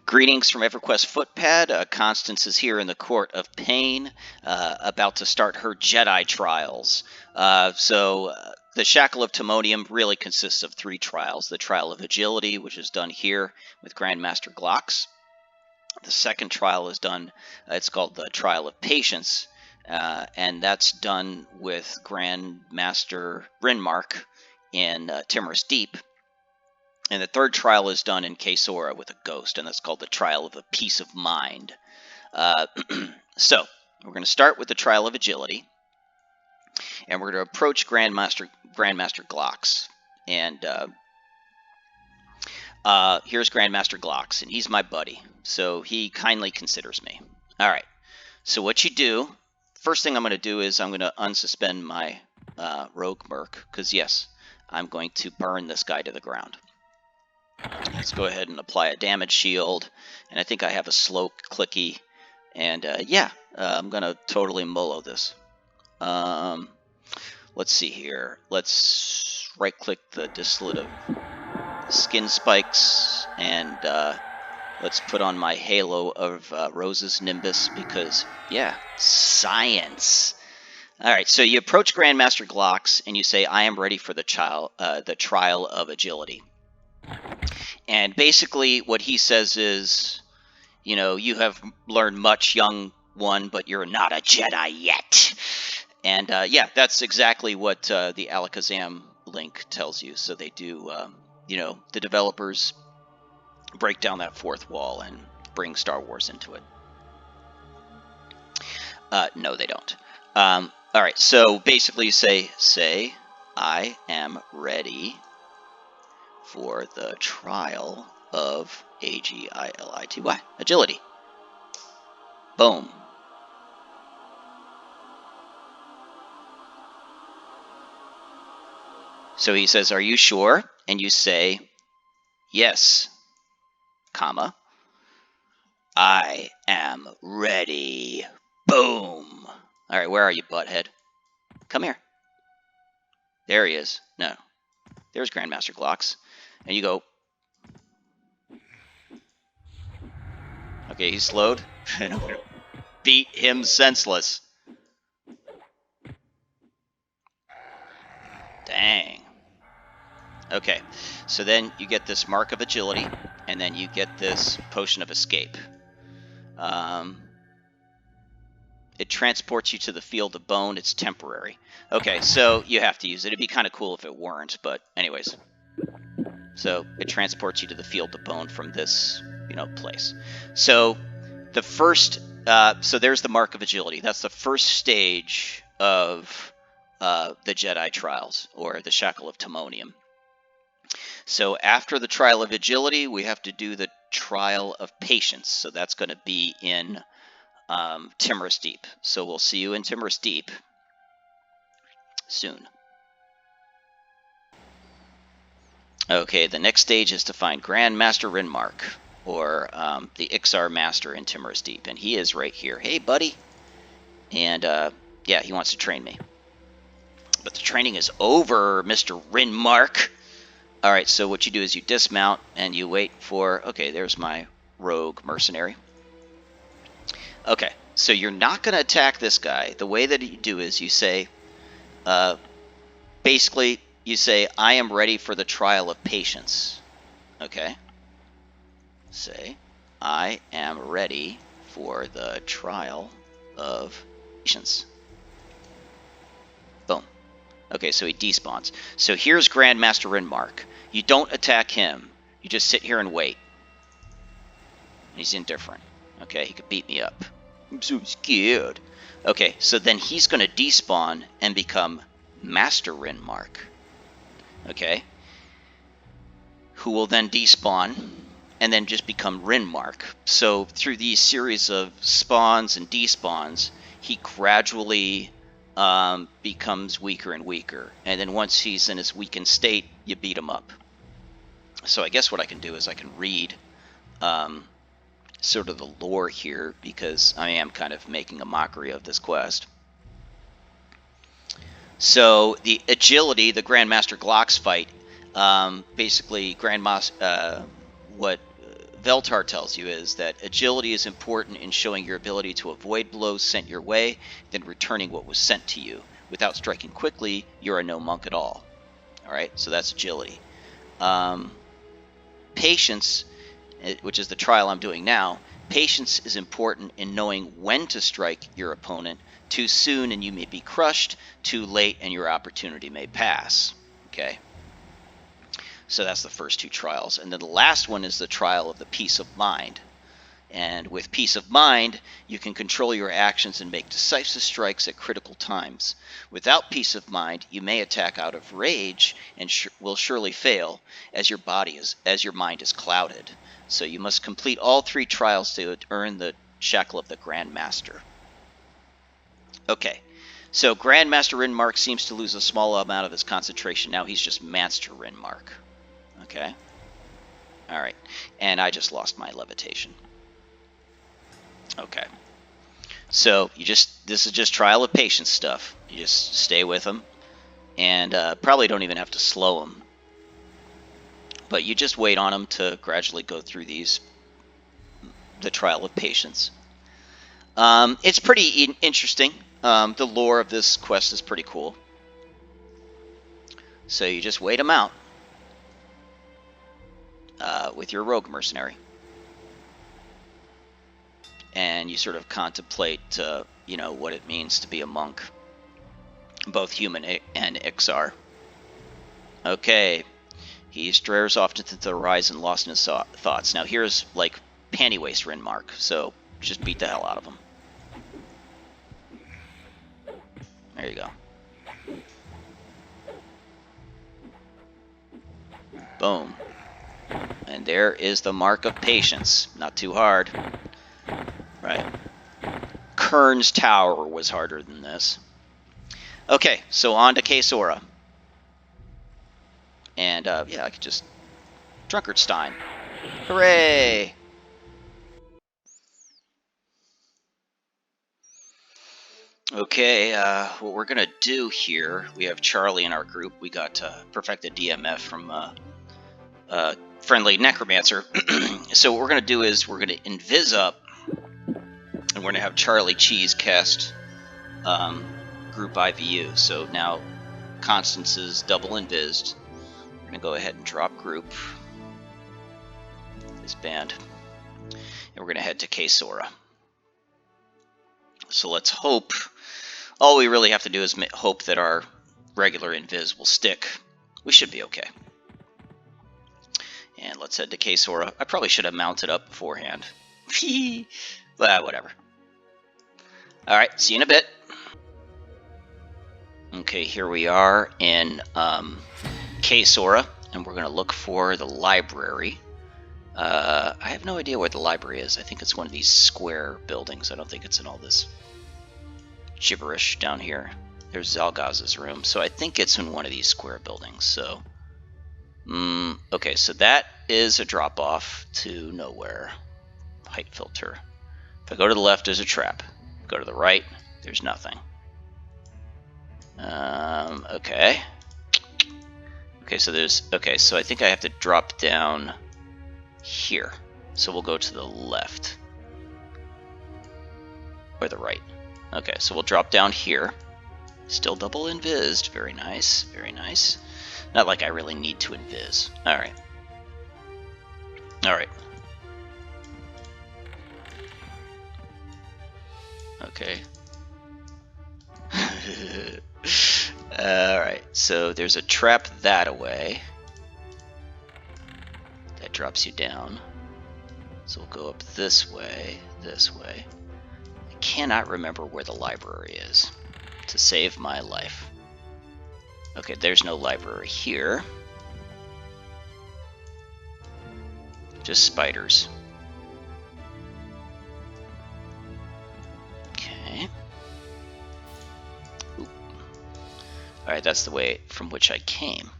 Greetings from Everquest Footpad. Constance is here in the Court of Pain, about to start her Jedi trials. The Shackle of Tynnonium really consists of 3 trials. The trial of agility, which is done here with Grandmaster Glocks. The second trial is done, it's called the trial of patience, and that's done with Grandmaster Rinmark in Timorous Deep. And the third trial is done in Kesora with a ghost, and that's called the Trial of a Peace of Mind. So, we're going to start with the Trial of Agility, and we're going to approach Grandmaster Glocks. And here's Grandmaster Glocks, and he's my buddy, so he kindly considers me. All right, so what you do, first thing I'm going to do is I'm going to unsuspend my Rogue Merc, because yes, I'm going to burn this guy to the ground. Let's go ahead and apply a damage shield, and I think I have a slow clicky, and I'm going to totally molo this. Let's see here. Let's right-click the Distillate of Skin Spikes, and let's put on my Halo of Rose's Nimbus, because, yeah, science! Alright, so you approach Grandmaster Glocks, and you say, I am ready for the trial of agility. And basically what he says is, you know, you have learned much, young one, but you're not a Jedi yet. And yeah, that's exactly what the Alakazam link tells you. So they do, you know, the developers break down that fourth wall and bring Star Wars into it. No, they don't. All right, so basically you say, I am ready for the trial of agility. Agility. Boom. So he says, are you sure? And you say, yes, comma, I am ready. Boom. All right, where are you, butthead? Come here. There he is. No. There's Grandmaster Glocks. And you go. Okay, he's slowed. And I'm going to beat him senseless. Dang. Okay, so then you get this Mark of Agility, and then you get this Potion of Escape. It transports you to the Field of Bone. It's temporary. Okay, so you have to use it. It'd be kind of cool if it weren't, but anyways. So it transports you to the Field of Bone from this, you know, place. So the first, so there's the Mark of Agility. That's the first stage of the Jedi Trials, or the Shackle of Tynnonium. So after the Trial of Agility, we have to do the Trial of Patience. So that's going to be in Timorous Deep. So we'll see you in Timorous Deep soon. Okay, the next stage is to find Grandmaster Rinmark, or the Ixar Master in Timorous Deep, and he is right here. Hey, buddy. And yeah, he wants to train me. But the training is over, Mr. Rinmark. Alright, so what you do is you dismount, and you wait for... Okay, there's my rogue mercenary. Okay, so you're not going to attack this guy. The way that you do is you say... basically, you say, I am ready for the trial of patience. Okay? Say, I am ready for the trial of patience. Boom. Okay, so he despawns. So here's Grandmaster Rinmark. You don't attack him. You just sit here and wait. He's indifferent. Okay, he could beat me up. I'm so scared. Okay, so then he's going to despawn and become Master Rinmark. Okay? Who will then despawn and then just become Rinmark. So through these series of spawns and despawns, he gradually becomes weaker and weaker. And then once he's in his weakened state, you beat him up. So I guess what I can do is I can read sort of the lore here, because I am kind of making a mockery of this quest. So the agility, the Grandmaster Glocks fight, basically what Veltar tells you is that agility is important in showing your ability to avoid blows sent your way, then returning what was sent to you. Without striking quickly, you're a no monk at all. All right, so that's agility. Patience, which is the trial I'm doing now, patience is important in knowing when to strike your opponent. Too soon and you may be crushed. Too late and your opportunity may pass. Okay. So that's the first two trials. And then the last one is the trial of the peace of mind. And with peace of mind, you can control your actions and make decisive strikes at critical times. Without peace of mind, you may attack out of rage and will surely fail, as your mind is clouded. So you must complete all three trials to earn the Shackle of the Grand Master. Okay, so Grandmaster Rinmark seems to lose a small amount of his concentration. Now he's just Master Rinmark. Okay. All right, and I just lost my levitation. Okay. So this is just trial of patience stuff. You just stay with them, and probably don't even have to slow them. But you just wait on them to gradually go through the trial of patience. It's pretty interesting. The lore of this quest is pretty cool. So you just wait them out with your rogue mercenary. And you sort of contemplate, what it means to be a monk, both human and Ixar. Okay, he stares off into the horizon, lost in his thoughts. Now here's like panty waist Rinmark, so just beat the hell out of him. There you go. Boom. And there is the mark of patience. Not too hard. Right. Kern's Tower was harder than this. Okay, so on to Kesora. And, yeah, I could just... Drunkardstein. Hooray! Okay, what we're gonna do here, we have Charlie in our group. We got Perfected DMF from Friendly Necromancer. So what we're gonna do is we're gonna invis up, and we're going to have Charlie Cheese cast group IVU. So now Constance is double invised. We're going to go ahead and drop group. This band. And we're going to head to Kesora. So let's hope. All we really have to do is hope that our regular invis will stick. We should be okay. And let's head to Kesora. I probably should have mounted up beforehand. But whatever. Alright, see you in a bit. Okay, here we are in Kesora, and we're going to look for the library. I have no idea where the library is. I think it's one of these square buildings. I don't think it's in all this gibberish down here. There's Zalgaz's room, so I think it's in one of these square buildings. So, okay, so that is a drop-off to nowhere. Height filter. If I go to the left, there's a trap. Go to the right, there's nothing. Okay. Okay, so I think I have to drop down here. So we'll go to the left. Or the right. Okay, so we'll drop down here. Still double invised. Very nice, very nice. Not like I really need to invis. Alright. Alright. Okay. Alright, so there's a trap that way. That drops you down. So we'll go up this way, this way. I cannot remember where the library is to save my life. Okay, there's no library here. Just spiders. Okay. Oop. Alright, that's the way from which I came.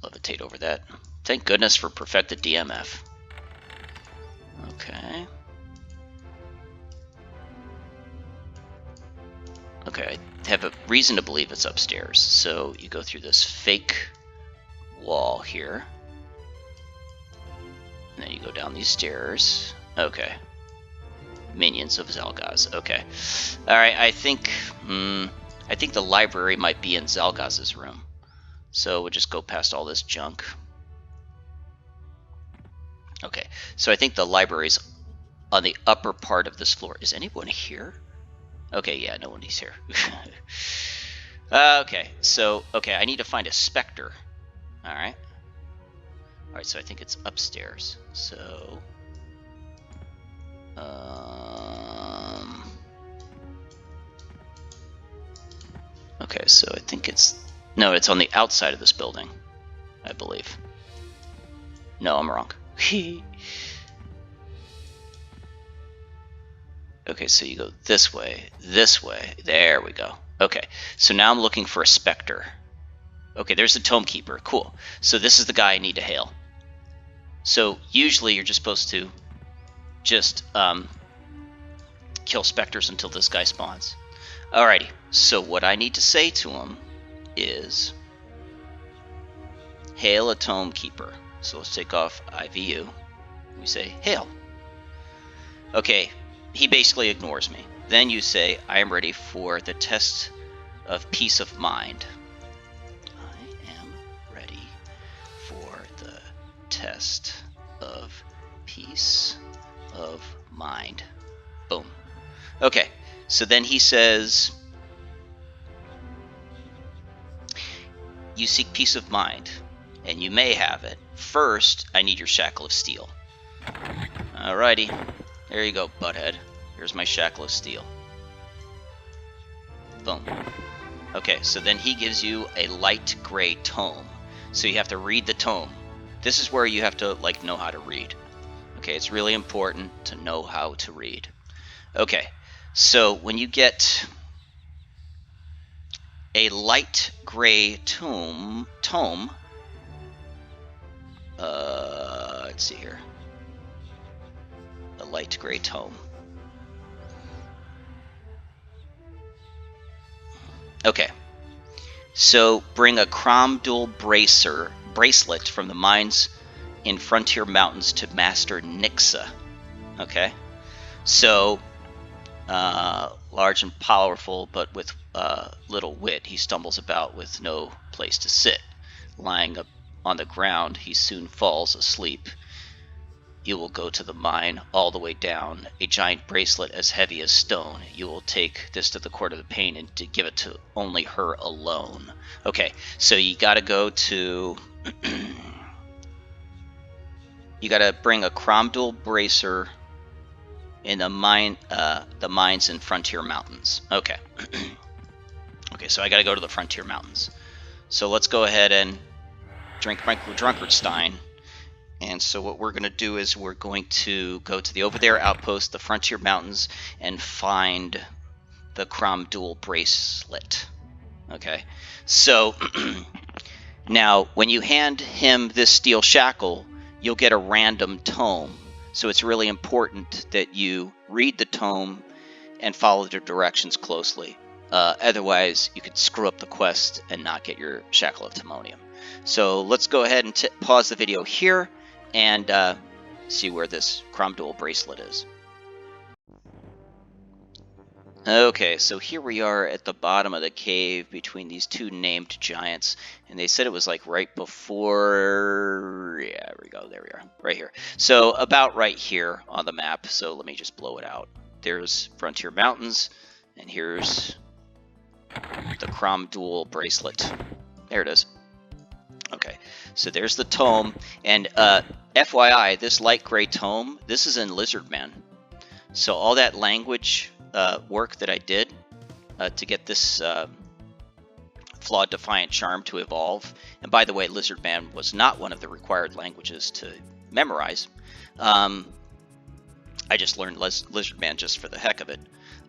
Levitate over that. Thank goodness for Perfected DMF. Okay. Okay, I have a reason to believe it's upstairs. So you go through this fake wall here. And then you go down these stairs. Okay. Minions of Zelgaz. Okay. Alright, I think the library might be in Zelgaz's room. So we'll just go past all this junk. Okay, so I think the library's on the upper part of this floor. Is anyone here? Okay, yeah, no one is here. Okay, so, I need to find a specter. Alright. Alright, so I think it's upstairs. So, okay, so I think no, it's on the outside of this building, I believe. No, I'm wrong. Okay, so you go this way, there we go. Okay, so now I'm looking for a specter. Okay, there's the Tome Keeper, cool. So this is the guy I need to hail. So usually you're just supposed to just kill specters until this guy spawns. Alrighty, so what I need to say to him is, hail a Tome Keeper. So let's take off IVU. We say, hail. Okay, he basically ignores me. Then you say, I am ready for the test of peace of mind. I am ready for the test of peace of mind. Boom. Okay, so then he says, you seek peace of mind, and you may have it. First, I need your Shackle of Steel. Alrighty, there you go, butthead. Here's my Shackle of Steel. Boom. Okay, so then he gives you a light gray tome. So you have to read the tome. This is where you have to, like, know how to read. Okay, it's really important to know how to read. Okay, so when you get a light gray tome, let's see here. A light gray tome. Okay, so bring a Cromdual bracelet from the mines in Frontier Mountains to Master Nixa. Okay, so large and powerful, but with little wit, he stumbles about with no place to sit. Lying up on the ground, he soon falls asleep. You will go to the mine all the way down, a giant bracelet as heavy as stone. You will take this to the Court of the Pain and to give it to only her alone. Okay, so you gotta go to... you gotta bring a Cromdual bracer in the mines in Frontier Mountains. Okay. Okay, so I gotta go to the Frontier Mountains. So let's go ahead and drink my Drunkardstein. And so what we're going to do is we're going to go to the Over There Outpost, the Frontier Mountains, and find the Cromdual bracelet. Okay, so now when you hand him this steel shackle, you'll get a random tome. So it's really important that you read the tome and follow the directions closely. Otherwise, you could screw up the quest and not get your Shackle of Tynnonium. So let's go ahead and pause the video here and see where this Cromdual bracelet is. Okay, so here we are at the bottom of the cave between these two named giants, and they said it was like right before... yeah, there we go, there we are, right here. So about right here on the map, so let me just blow it out. There's Frontier Mountains, and here's the Cromdual bracelet. There it is. Okay, so there's the tome, and FYI, this light gray tome, this is in Lizardman. So all that language work that I did to get this Flawed Defiant Charm to evolve, and by the way, Lizardman was not one of the required languages to memorize. I just learned Lizardman just for the heck of it.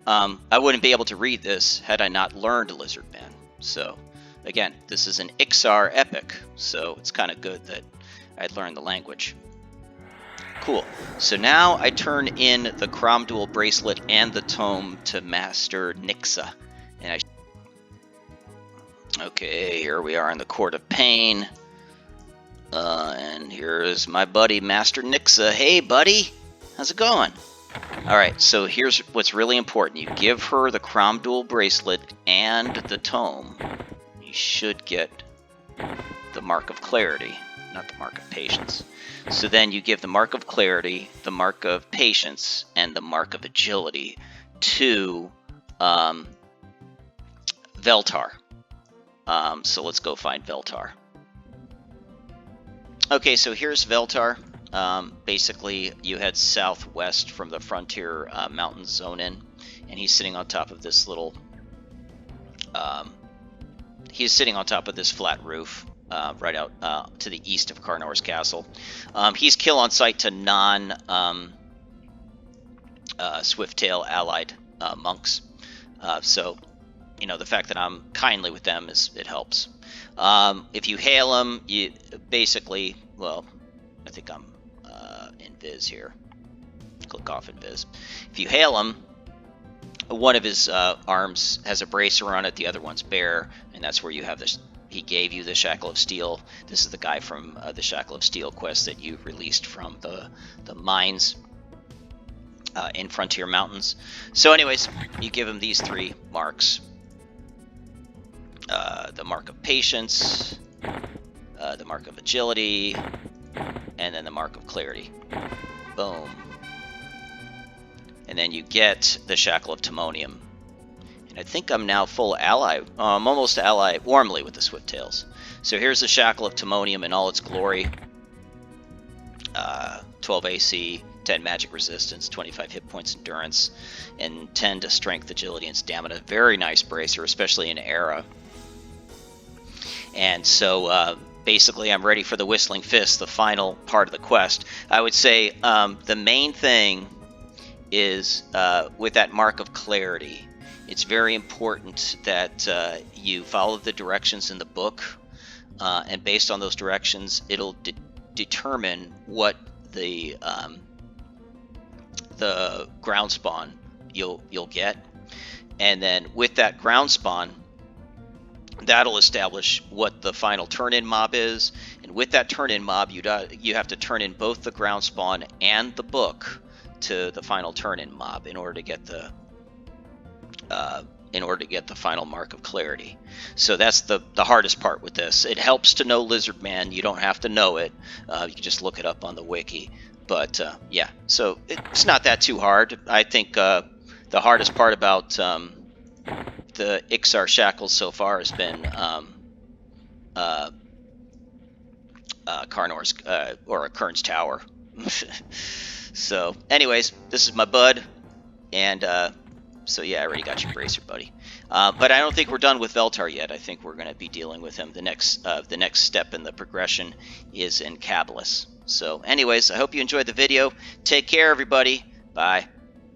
I wouldn't be able to read this had I not learned Lizardman, so... again, this is an Ixar epic, so it's kind of good that I'd learned the language. Cool. So now I turn in the Cromdual bracelet and the tome to Master Nixa. And okay, here we are in the Court of Pain. And here's my buddy, Master Nixa. Hey, buddy. How's it going? Alright, so here's what's really important. You give her the Crom Dual Bracelet and the Tome. You should get the Mark of Clarity, not the Mark of Patience. So then you give the Mark of Clarity, the Mark of Patience, and the Mark of Agility to Veltar. So let's go find Veltar. Okay, so here's Veltar. Basically, you head southwest from the Frontier Mountains zone in, and he's sitting on top of this little... he's sitting on top of this flat roof right out to the east of Carnor's castle. He's kill on sight to non-Swifttail allied monks. So, you know, the fact that I'm kindly with them it helps. If you hail him, you basically, well, I think I'm in Viz here. Click off in Viz. If you hail him, one of his arms has a bracer on it, the other one's bare, and that's where you have this. He gave you the Shackle of Steel. This is the guy from the Shackle of Steel quest that you released from the mines in Frontier Mountains. So anyways, you give him these 3 marks. The Mark of Patience, the Mark of Agility, and then the Mark of Clarity. Boom. And then you get the Shackle of Tynnonium. And I think I'm now full ally. I'm almost ally warmly with the Swifttails. So here's the Shackle of Tynnonium in all its glory. 12 AC, 10 magic resistance, 25 hit points endurance, and 10 to strength, agility, and stamina. Very nice bracer, especially in Era. And so basically I'm ready for the Whistling Fist, the final part of the quest. I would say the main thing is with that Mark of Clarity, it's very important that you follow the directions in the book, and based on those directions, it'll determine what the ground spawn you'll get, and then with that ground spawn, that'll establish what the final turn-in mob is, and with that turn-in mob, you have to turn in both the ground spawn and the book to the final turn-in mob in order to get the final Mark of Clarity. So that's the hardest part with this. It helps to know Lizard Man. You don't have to know it. You can just look it up on the wiki. But yeah, so it's not that too hard. I think the hardest part about the Ixar shackles so far has been Carnor's or Kern's Tower. So, anyways, this is my bud, and so yeah, I already got your bracer, buddy. But I don't think we're done with Veltar yet. I think we're going to be dealing with him. The next step in the progression is in Cabalus. So, anyways, I hope you enjoyed the video. Take care, everybody. Bye.